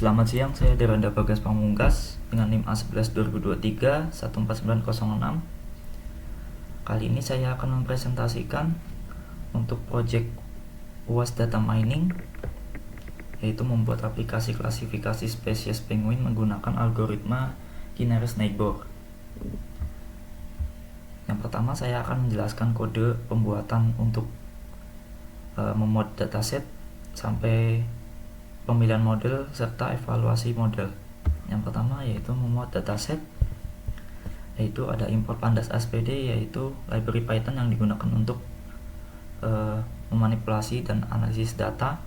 Selamat siang, saya Deranda Bagas Pamungkas dengan NIM A11 2023 14906. Kali ini saya akan mempresentasikan untuk project UAS Data Mining, yaitu membuat aplikasi klasifikasi spesies penguin menggunakan algoritma K-nearest neighbor. Yang pertama saya akan menjelaskan kode pembuatan untuk memod dataset sampai pemilihan model serta evaluasi model. Yang pertama yaitu memuat dataset, yaitu ada import pandas SPD, yaitu library Python yang digunakan untuk memanipulasi dan analisis data.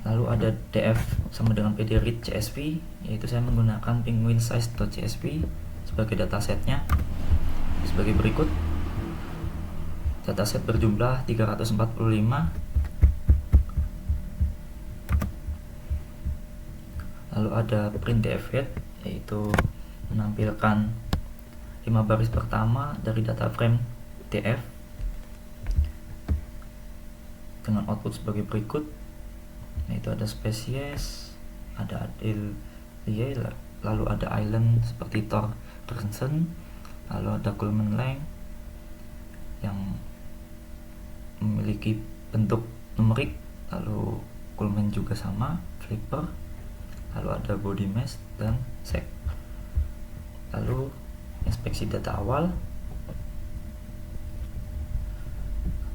Lalu ada df sama dengan pd read csv, yaitu saya menggunakan penguin size.csv sebagai datasetnya sebagai berikut. Dataset berjumlah 345. Lalu ada printdf head, yaitu menampilkan 5 baris pertama dari data frame df dengan output sebagai berikut, yaitu ada spesies, ada adil, lalu ada island seperti Tor Crescent, lalu ada Coleman length yang memiliki bentuk numerik, lalu Coleman juga sama, flipper, lalu ada body mesh dan sec. Lalu inspeksi data awal,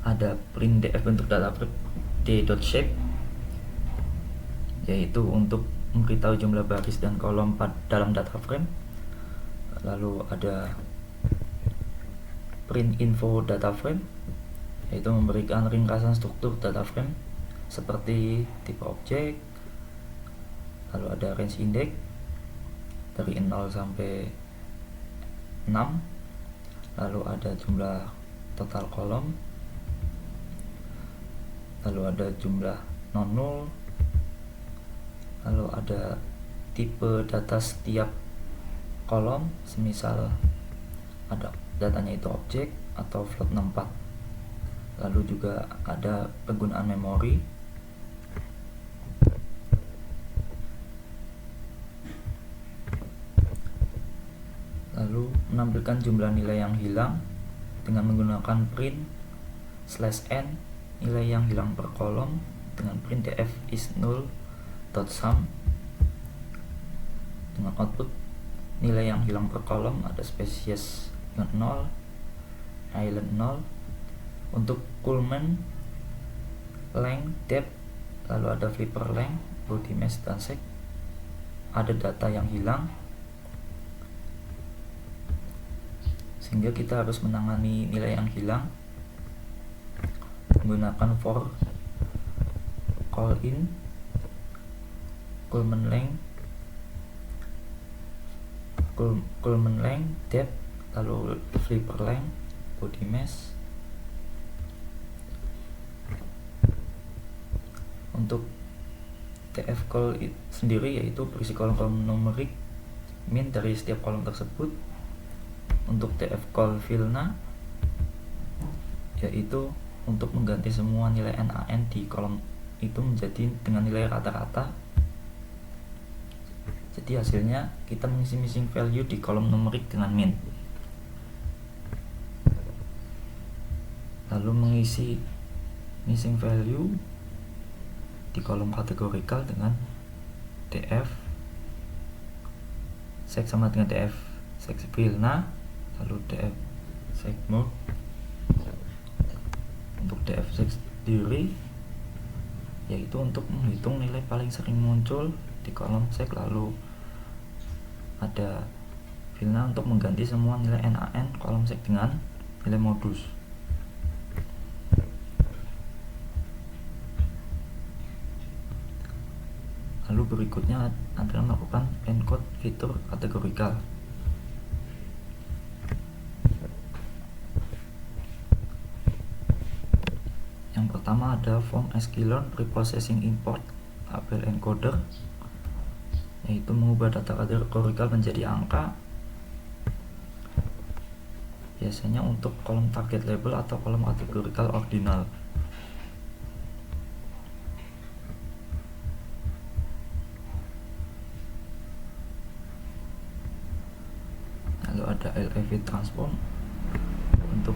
ada printdf bentuk data d.shape, yaitu untuk memberitahu jumlah baris dan kolom dalam data frame. Lalu ada print info data frame, yaitu memberikan ringkasan struktur data frame seperti tipe objek. Lalu ada range index dari 0 sampai 6. Lalu ada jumlah total kolom. Lalu ada jumlah non-null. Lalu ada tipe data setiap kolom, semisal ada datanya itu objek atau float 64. Lalu juga ada penggunaan memori. Lalu menampilkan jumlah nilai yang hilang dengan menggunakan print /n nilai yang hilang per kolom dengan printdf is null.sum. Dengan output nilai yang hilang per kolom ada spesies dengan 0, island 0. Untuk Coleman length, depth, lalu ada flipper length, body mesh dan sec. Ada data yang hilang, sehingga kita harus menangani nilai yang hilang menggunakan for call in Coleman length, depth, lalu flipper length, body mesh. Untuk df call sendiri yaitu berisi kolom-kolom numerik min dari setiap kolom tersebut. Untuk df call filna yaitu untuk mengganti semua nilai NaN di kolom itu menjadi dengan nilai rata-rata. Jadi hasilnya kita mengisi missing value di kolom numerik dengan min. Lalu mengisi missing value di kolom kategorikal dengan df sec sama dengan df sec filna, lalu df sec mode. Untuk df sec sendiri yaitu untuk menghitung nilai paling sering muncul di kolom sec, lalu ada filna untuk mengganti semua nilai NaN kolom sec dengan nilai modus. Lalu berikutnya adalah melakukan encode fitur kategorikal. Yang pertama ada form sklearn preprocessing import tabel encoder, yaitu mengubah data kategorikal menjadi angka, biasanya untuk kolom target label atau kolom kategorikal ordinal. ada LA fit transform. Untuk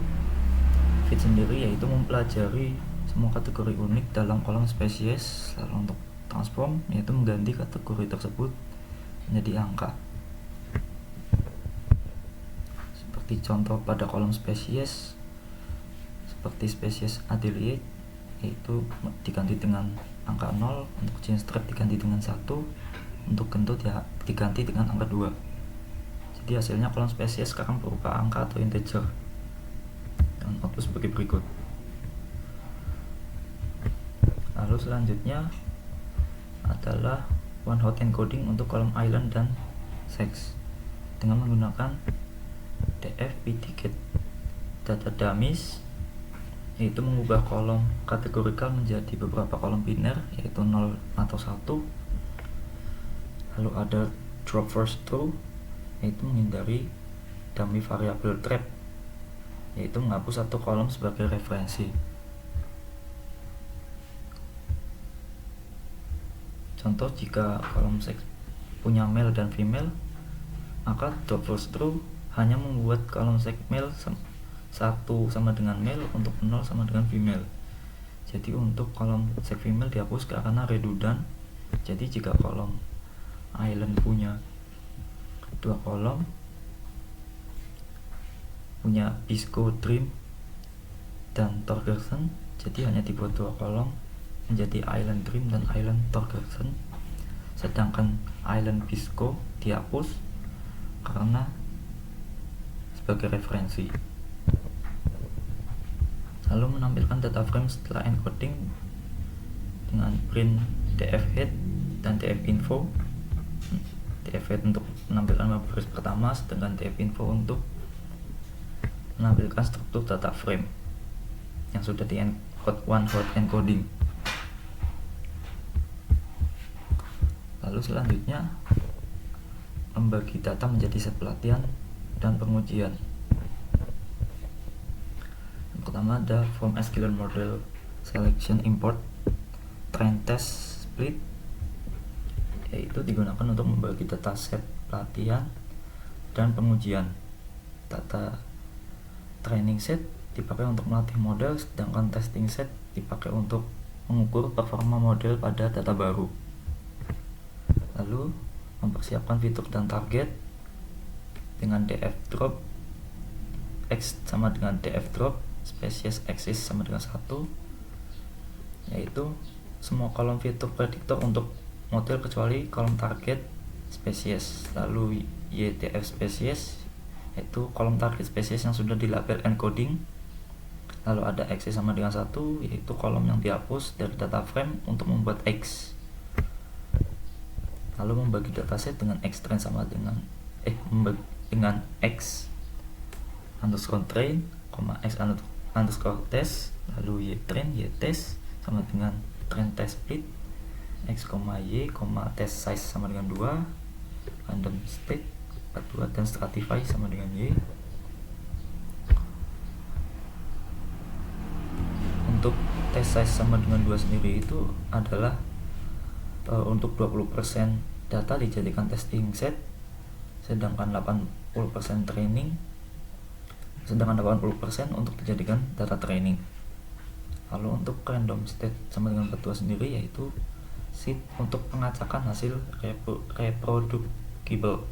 fit sendiri yaitu mempelajari semua kategori unik dalam kolom spesies, lalu untuk transform yaitu mengganti kategori tersebut menjadi angka. Seperti contoh pada kolom spesies, seperti spesies Adelaide yaitu diganti dengan angka 0, untuk jenis strap diganti dengan 1, untuk kentut ya diganti dengan angka 2. Jadi hasilnya kolom spesies sekarang berupa angka atau integer. Dan output sebagai berikut. Lalu selanjutnya adalah one hot encoding untuk kolom island dan sex dengan menggunakan df-pdget data dummies, yaitu mengubah kolom kategorikal menjadi beberapa kolom biner yaitu 0 atau 1. Lalu ada drop first true, yaitu menghindari dummy variable trap, yaitu menghapus satu kolom sebagai referensi. Contoh, jika kolom seks punya male dan female, maka drop first true hanya membuat kolom seks male 1 sama dengan male, untuk 0 sama dengan female. Jadi untuk kolom seks female dihapus karena redundant. Jadi jika kolom island punya 2 kolom, punya Pisco, Dream, dan Torgerson, jadi hanya dibuat 2 kolom menjadi Island Dream dan Island Torgerson, sedangkan Island Pisco dihapus karena sebagai referensi. Lalu menampilkan data frame setelah encoding dengan print df head dan df info. Df head untuk menampilkan baris pertama, sedangkan df info untuk menampilkan struktur data frame yang sudah di one hot encoding. Lalu selanjutnya membagi data menjadi set pelatihan dan pengujian. Yang pertama ada form sklearn model selection import train test split, yaitu digunakan untuk membagi data set pelatihan dan pengujian. Data training set dipakai untuk melatih model, sedangkan testing set dipakai untuk mengukur performa model pada data baru. Lalu mempersiapkan fitur dan target dengan df drop x sama dengan df drop spesies axis sama dengan 1, yaitu semua kolom fitur prediktor untuk model kecuali kolom target spesies. Lalu ytf spesies yaitu kolom target spesies yang sudah dilabel encoding. Lalu ada x sama dengan 1, yaitu kolom yang dihapus dari data frame untuk membuat x. Lalu membagi dataset dengan x train sama dengan dengan x underscore train, x underscore test, lalu y train y test sama dengan train test split, x, y, test size sama dengan 2, random state 42, dan stratify sama dengan y. Untuk test size sama dengan 2 sendiri itu adalah untuk 20% data dijadikan testing set, sedangkan 80% training, sedangkan 80% untuk dijadikan data training. Lalu untuk random state sama dengan 42 sendiri yaitu seed untuk pengacakan hasil reproducible.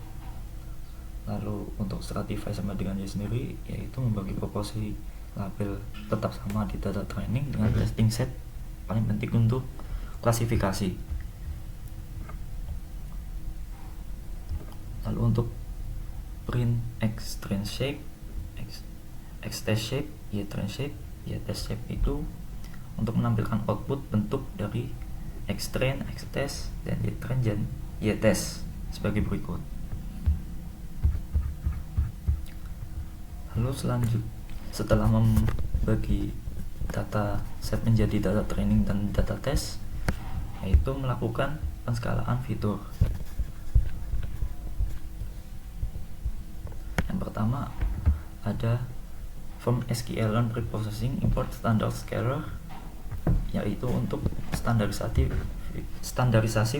Lalu untuk stratify sama dengan y sendiri yaitu membagi proporsi label tetap sama di data training dengan testing set, paling penting untuk klasifikasi. Lalu untuk print x train shape, x test shape, y train shape, y test shape itu untuk menampilkan output bentuk dari x train, x test, dan y train dan y test sebagai berikut. Lalu setelah membagi data set menjadi data training dan data test, yaitu melakukan penskalaan fitur. Yang pertama ada from sklearn preprocessing import standard scalar, yaitu untuk standarisasi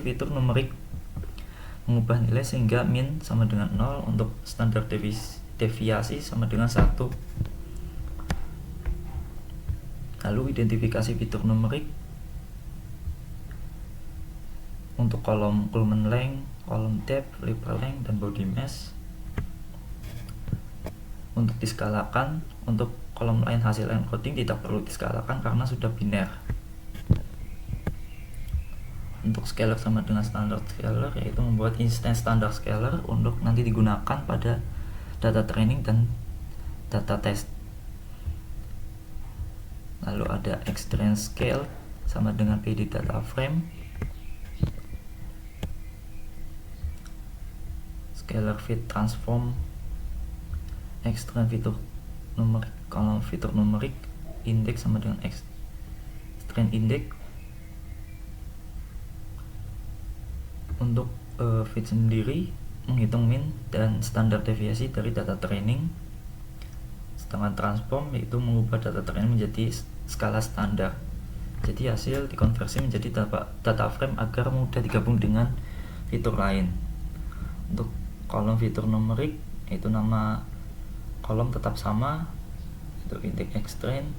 fitur numerik, mengubah nilai sehingga min sama dengan 0 untuk standar deviasi sama dengan 1. Lalu identifikasi fitur numerik untuk kolom Coulomb length, kolom depth, flipper length, dan body mass. Untuk diskalakan, untuk kolom lain hasil encoding tidak perlu diskalakan karena sudah biner. Untuk scalar sama dengan standard scalar, yaitu membuat instance standar scalar untuk nanti digunakan pada data training dan data test. Lalu ada extend scale sama dengan PD data frame, scalar fit transform, extend fitur numerik, kolom fitur numerik, index sama dengan extend index. Untuk fit sendiri menghitung min dan standar deviasi dari data training. Sedangkan transform yaitu mengubah data training menjadi skala standar. Jadi hasil dikonversi menjadi data frame agar mudah digabung dengan fitur lain. Untuk kolom fitur numerik, yaitu nama kolom tetap sama. Untuk indeks extend,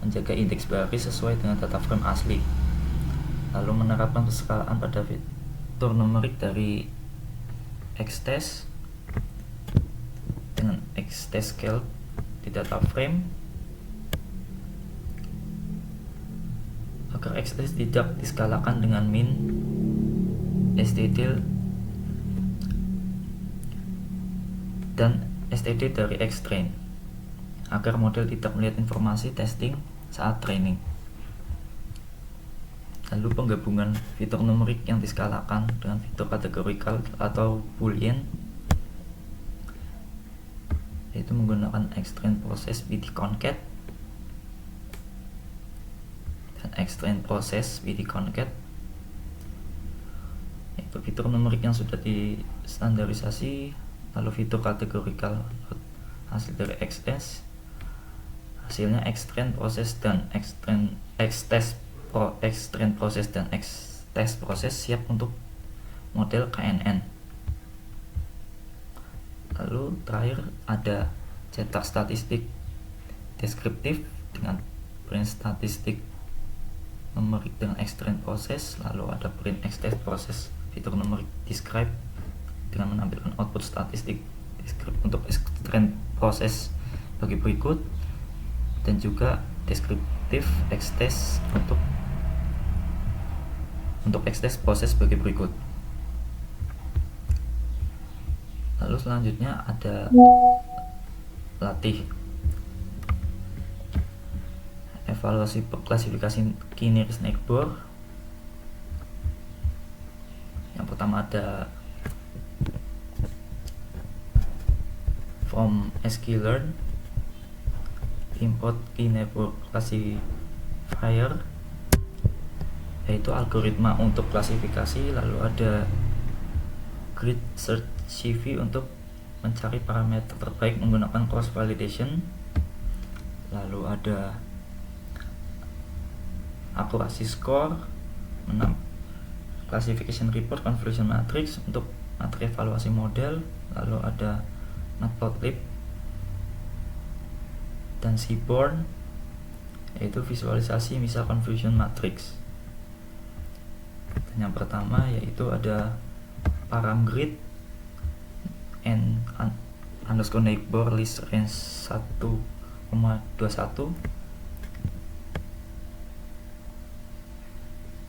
menjaga indeks baris sesuai dengan data frame asli. Lalu menerapkan perskalaan pada fitur numerik dari xtest dengan xtest scale di data frame agar xtest tidak diskalakan dengan min, std dan std dari xtrain agar model tidak melihat informasi testing saat training. Lalu penggabungan fitur numerik yang diskalakan dengan fitur kategorikal atau boolean, yaitu menggunakan extend process with concat dan extend process with concat, yaitu fitur numerik yang sudah distandarisasi. Lalu fitur kategorikal hasil dari xtest, hasilnya extend process dan extend process dan xtest process siap untuk model KNN. Lalu terakhir ada cetak statistik deskriptif dengan print statistik numerik dengan extend process. Lalu ada print xtest process fitur numerik describe dengan menampilkan output statistik deskriptif untuk extend process bagi berikut, dan juga deskriptif xtest untuk xtest proses sebagai berikut. Lalu selanjutnya ada latih evaluasi klasifikasi Kinnear snake bore. Yang pertama ada from sklearn, import Kinnear classifier, yaitu algoritma untuk klasifikasi. Lalu ada grid search CV untuk mencari parameter terbaik menggunakan cross validation. Lalu ada accuracy score, classification report, convolution matrix untuk materi evaluasi model. Lalu ada matplotlib dan seaborn, yaitu visualisasi misal convolution matrix. Dan yang pertama yaitu ada param grid and underscore neighbor list range 1,21,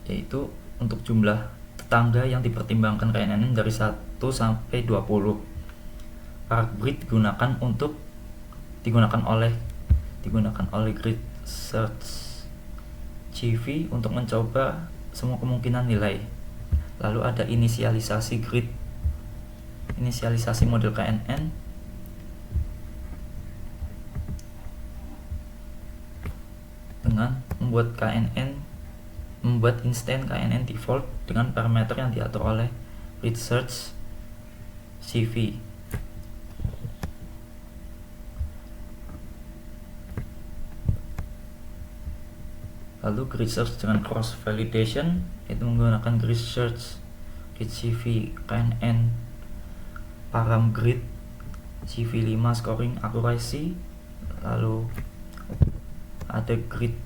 yaitu untuk jumlah tetangga yang dipertimbangkan KNN dari 1 sampai 20. Param grid digunakan oleh grid search CV untuk mencoba semua kemungkinan nilai. Lalu ada inisialisasi grid, inisialisasi model KNN dengan membuat instant KNN default dengan parameter yang diatur oleh grid search CV. Lalu grid search dengan cross validation, itu menggunakan grid search, grid CV, KNN, param grid CV5 scoring accuracy, lalu ada grid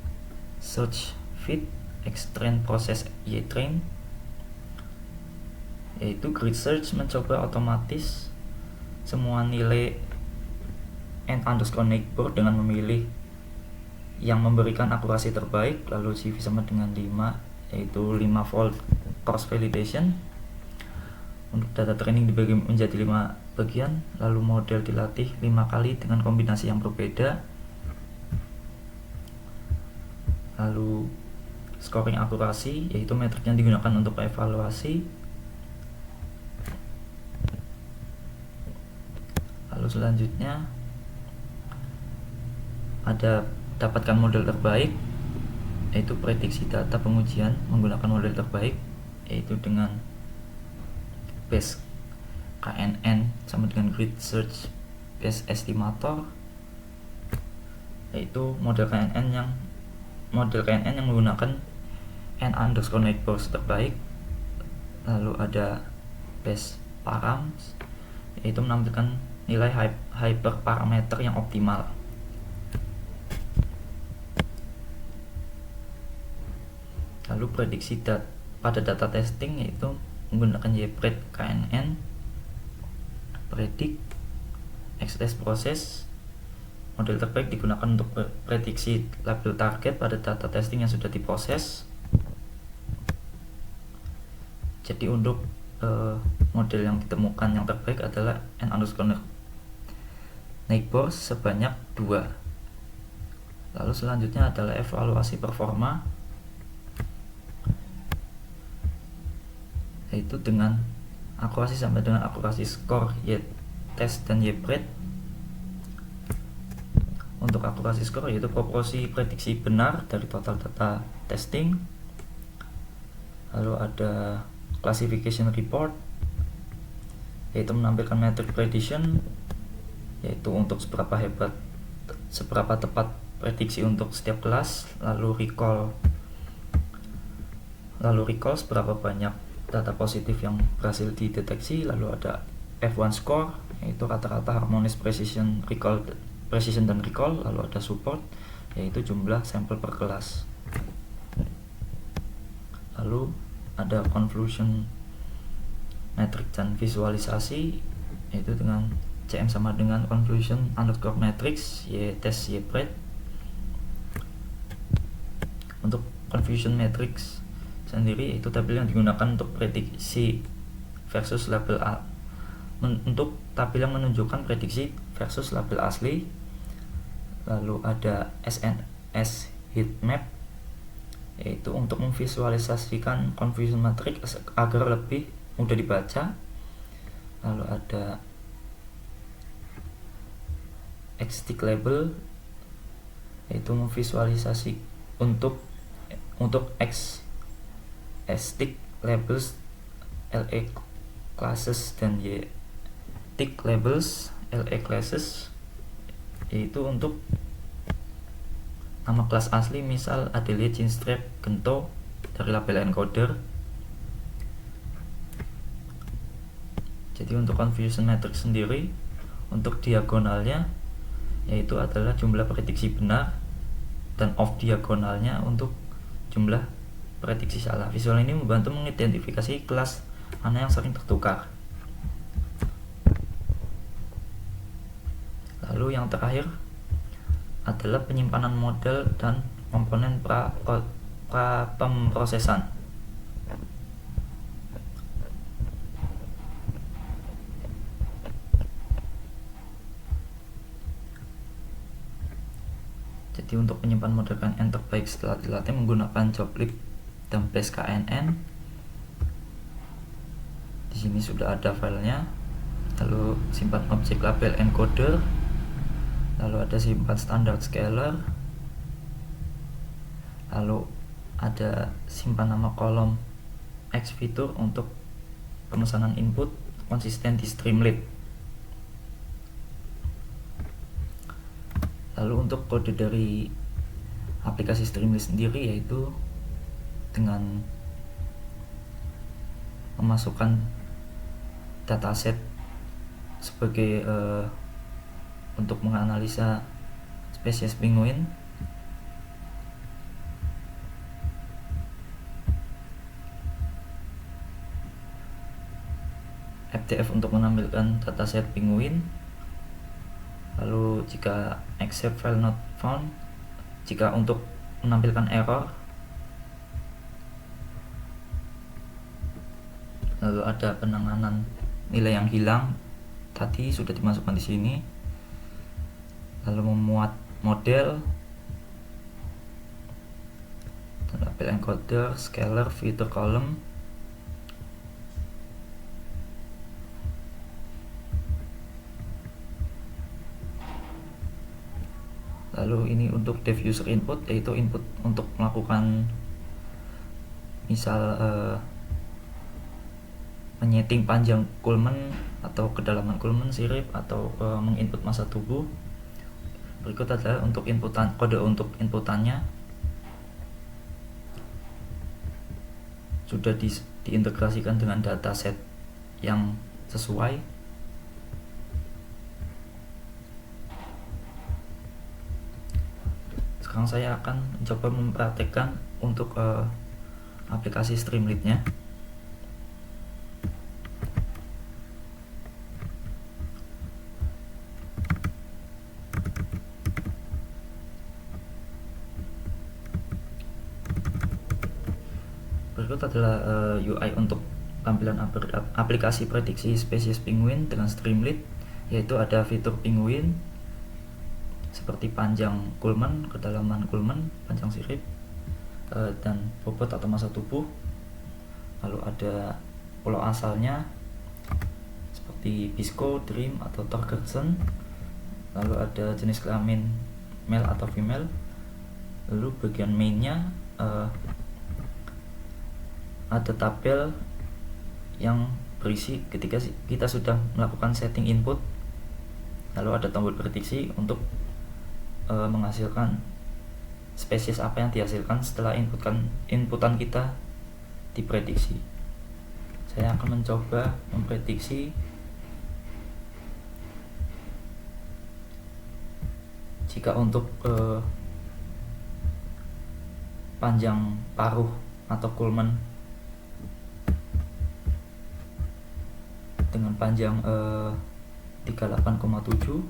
search fit extrain process YTrain, yaitu grid search mencoba otomatis semua nilai n_neighbor dengan memilih yang memberikan akurasi terbaik. Lalu CV sama dengan 5, yaitu 5 fold cross validation. Untuk data training dibagi menjadi 5 bagian, lalu model dilatih 5 kali dengan kombinasi yang berbeda. Lalu scoring akurasi, yaitu metrik yang digunakan untuk evaluasi. Lalu selanjutnya ada dapatkan model terbaik, yaitu prediksi data pengujian menggunakan model terbaik, yaitu dengan base KNN sama dengan grid search base estimator, yaitu model KNN yang menggunakan n_neighbors terbaik. Lalu ada base params, yaitu menampilkan nilai hyperparameter yang optimal. Lalu prediksi pada data testing, yaitu menggunakan YPRED KNN, predict, XS proses. Model terbaik digunakan untuk prediksi label target pada data testing yang sudah diproses. Jadi untuk model yang ditemukan yang terbaik adalah n_neighbor sebanyak 2. Lalu selanjutnya adalah evaluasi performa, yaitu dengan akurasi sampai dengan akurasi skor Y-test dan YPRED. Untuk akurasi skor yaitu proporsi prediksi benar dari total data testing. Lalu ada classification report, yaitu menampilkan metric prediction, yaitu untuk seberapa tepat prediksi untuk setiap kelas. Lalu recall seberapa banyak data positif yang berhasil dideteksi. Lalu ada F1 score, yaitu rata-rata harmonious precision dan recall. Lalu ada support, yaitu jumlah sampel per kelas. Lalu ada convolution matrix dan visualisasi, yaitu dengan CM sama dengan convolution underscore matrix Y-test YPRED. Untuk convolution matrix sendiri itu tabel yang digunakan untuk prediksi versus label untuk tabel yang menunjukkan prediksi versus label asli. Lalu ada SNS heatmap, yaitu untuk memvisualisasikan confusion matrix agar lebih mudah dibaca. Lalu ada XStick label, yaitu memvisualisasi untuk XStick labels LE classes dan YTick labels LE classes, yaitu untuk nama kelas asli, misal Adelia Chinstrap Gento dari label encoder. Jadi untuk confusion matrix sendiri, untuk diagonalnya yaitu adalah jumlah prediksi benar, dan off diagonalnya untuk jumlah prediksi salah. Visual ini membantu mengidentifikasi kelas mana yang sering tertukar. Lalu yang terakhir adalah penyimpanan model dan komponen pra pemrosesan. Jadi untuk menyimpan model KNN terbaik setelah dilatih menggunakan joblib dan base KNN. Di sini sudah ada filenya. Lalu simpan objek label encoder. Lalu ada simpan standard scalar. Lalu ada simpan nama kolom X fitur untuk pemesanan input konsisten di Streamlit. Lalu untuk kode dari aplikasi Streamlit sendiri yaitu dengan memasukkan dataset sebagai untuk menganalisa spesies penguin. FTF untuk menampilkan dataset penguin. Lalu jika accept file not found, jika untuk menampilkan error. Lalu ada penanganan nilai yang hilang, tadi sudah dimasukkan di sini. Lalu memuat model, tabel encoder, scalar, filter column. Lalu ini untuk dev user input, yaitu input untuk melakukan misal menyeting panjang kulmen atau kedalaman kulmen sirip atau menginput massa tubuh. Berikut adalah untuk inputan, kode untuk inputannya sudah diintegrasikan dengan dataset yang sesuai. Sekarang saya akan mencoba mempraktekkan untuk aplikasi Streamlit-nya. Berikut adalah UI untuk tampilan aplikasi prediksi spesies penguin dengan Streamlit, yaitu ada fitur penguin seperti panjang kulmen, kedalaman kulmen, panjang sirip, dan bobot atau massa tubuh. Lalu ada pulau asalnya seperti Pisco, Dream, atau Torgerson. Lalu ada jenis kelamin male atau female. Lalu bagian mainnya ada tabel yang berisi ketika kita sudah melakukan setting input. Lalu ada tombol prediksi untuk menghasilkan spesies apa yang dihasilkan setelah inputan kita diprediksi. Saya akan mencoba memprediksi jika untuk panjang paruh atau kulmen dengan panjang 38,7,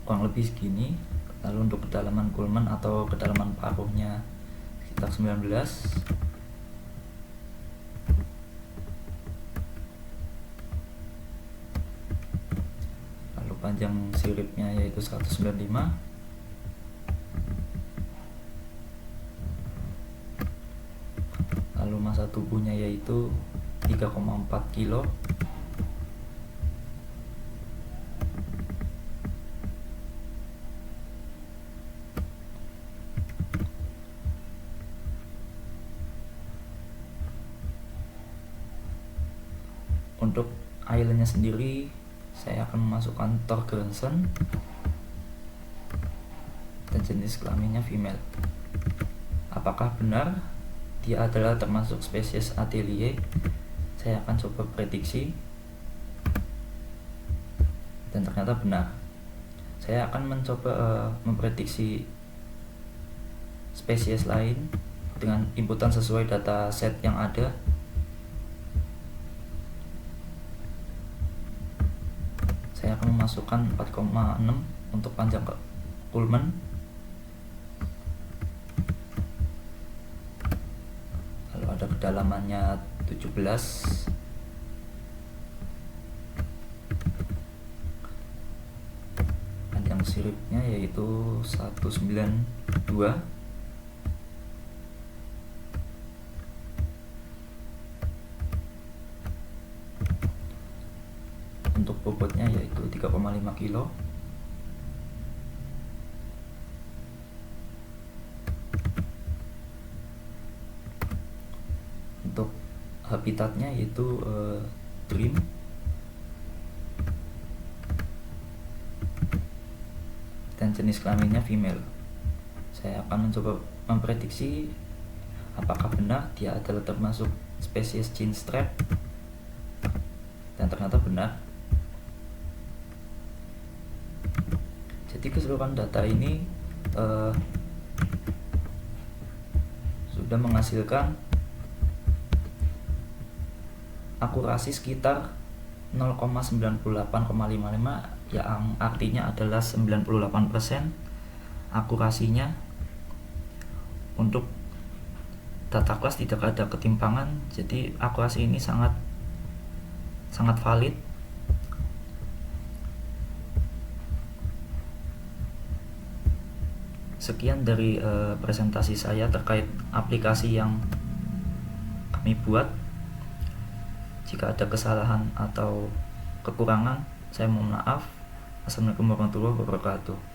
kurang lebih segini. Lalu untuk kedalaman kulmen atau kedalaman paruhnya sekitar 19. Lalu panjang siripnya yaitu 195. Lalu massa tubuhnya yaitu 3,4 kilo. Untuk islandnya sendiri saya akan memasukkan Torgerson dan jenis kelaminnya female. Apakah benar dia adalah termasuk spesies Atelier? Saya akan coba prediksi dan ternyata benar. Saya akan mencoba memprediksi spesies lain dengan inputan sesuai data set yang ada. Saya akan memasukkan 4,6 untuk panjang kulmen. Lalu ada kedalamannya 17. Panjang siripnya yaitu 192. Untuk bobotnya yaitu 3,5 kilo. Untuk habitatnya yaitu Dream. Dan jenis kelaminnya female. Saya akan mencoba memprediksi apakah benar dia adalah termasuk spesies chinstrap, dan ternyata benar. Jadi keseluruhan data ini sudah menghasilkan akurasi sekitar 0,98,55, yang artinya adalah 98% akurasinya. Untuk data kelas tidak ada ketimpangan, jadi akurasi ini sangat valid. Sekian dari presentasi saya terkait aplikasi yang kami buat. Jika ada kesalahan atau kekurangan, saya mohon maaf. Assalamualaikum warahmatullahi wabarakatuh.